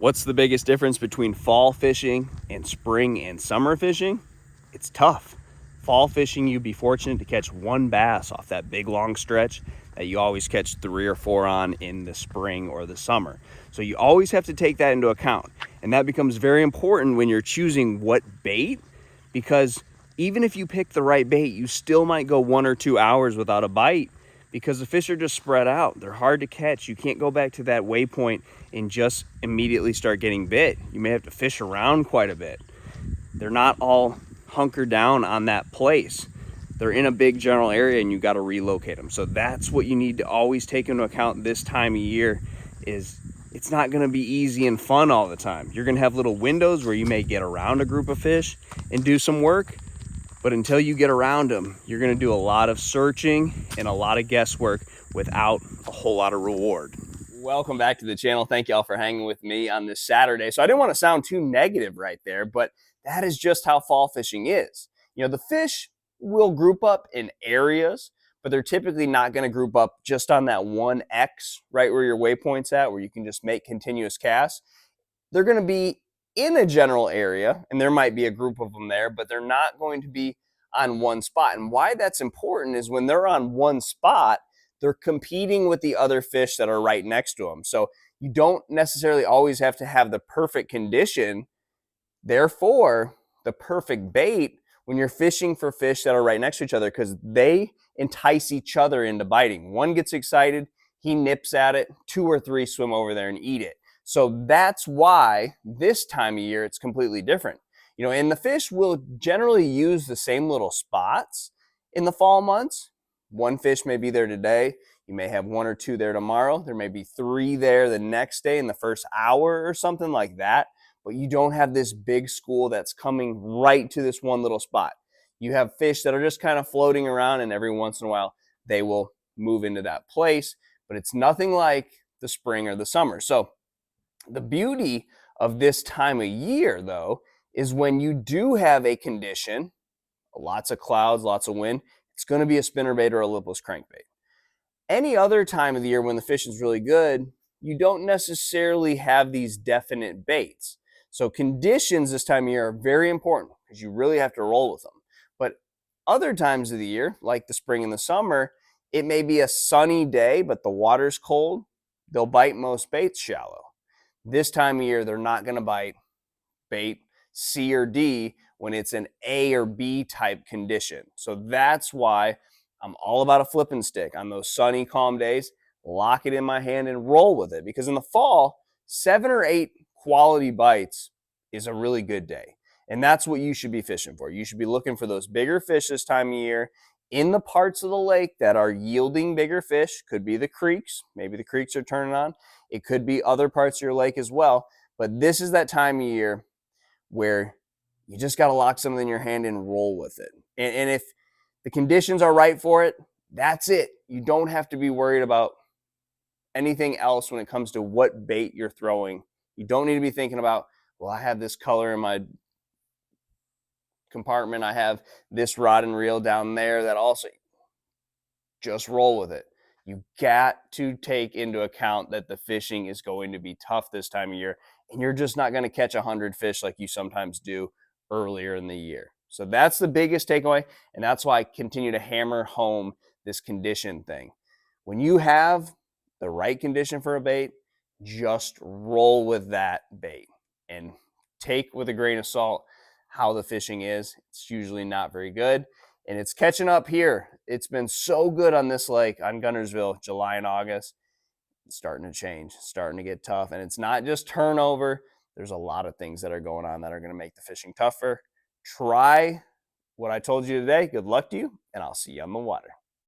What's the biggest difference between fall fishing and spring and summer fishing? It's tough. Fall fishing, you'd be fortunate to catch one bass off that big long stretch that you always catch 3 or 4 on in the spring or the summer. So you always have to take that into account. And that becomes very important when you're choosing what bait, because even if you pick the right bait, you still might go 1 or 2 hours without a bite because the fish are just spread out. They're hard to catch. You can't go back to that waypoint and just immediately start getting bit. You may have to fish around quite a bit. They're not all hunkered down on that place. They're in a big general area and you got to relocate them. So that's what you need to always take into account this time of year. Is it's not going to be easy and fun all the time. You're going to have little windows where you may get around a group of fish and do some work, but until you get around them, you're going to do a lot of searching and a lot of guesswork without a whole lot of reward. Welcome back to the channel. Thank y'all for hanging with me on this Saturday. So I didn't want to sound too negative right there, but that is just how fall fishing is. You know, the fish will group up in areas, but they're typically not going to group up just on that one X right where your waypoint's at, where you can just make continuous casts. They're going to be in a general area, and there might be a group of them there, but they're not going to be on one spot. And why that's important is when they're on one spot, they're competing with the other fish that are right next to them. So you don't necessarily always have to have the perfect condition, therefore the perfect bait, when you're fishing for fish that are right next to each other, because they entice each other into biting. One gets excited, he nips at it, 2 or 3 swim over there and eat it. So that's why this time of year it's completely different. You know, and the fish will generally use the same little spots in the fall months. One fish may be there today. You may have 1 or 2 there tomorrow. There may be 3 there the next day in the first hour or something like that. But you don't have this big school that's coming right to this one little spot. You have fish that are just kind of floating around, and every once in a while they will move into that place. But it's nothing like the spring or the summer. So the beauty of this time of year, though, is when you do have a condition, lots of clouds, lots of wind, it's going to be a spinnerbait or a lipless crankbait. Any other time of the year when the fishing's really good, you don't necessarily have these definite baits. So conditions this time of year are very important because you really have to roll with them. But other times of the year, like the spring and the summer, it may be a sunny day, but the water's cold. They'll bite most baits shallow. This time of year, they're not going to bite bait C or D when it's an A or B type condition. So that's why I'm all about a flipping stick on those sunny, calm days. Lock it in my hand and roll with it, because in the fall, 7 or 8 quality bites is a really good day. And that's what you should be fishing for. You should be looking for those bigger fish this time of year in the parts of the lake that are yielding bigger fish. Could be the creeks. Maybe the creeks are turning on. It could be other parts of your lake as well. But this is that time of year where you just got to lock something in your hand and roll with it. And if the conditions are right for it, that's it. You don't have to be worried about anything else when it comes to what bait you're throwing. You don't need to be thinking about, well, I have this color in my compartment. I have this rod and reel down there that also, just roll with it. You got to take into account that the fishing is going to be tough this time of year, and you're just not going to catch 100 fish like you sometimes do earlier in the year. So that's the biggest takeaway, and that's why I continue to hammer home this condition thing. When you have the right condition for a bait, just roll with that bait and take with a grain of salt how the fishing is. It's usually not very good. And it's catching up here. It's been so good on this lake, on Guntersville, July and August. It's starting to change, it's starting to get tough. And it's not just turnover. There's a lot of things that are going on that are going to make the fishing tougher. Try what I told you today. Good luck to you, and I'll see you on the water.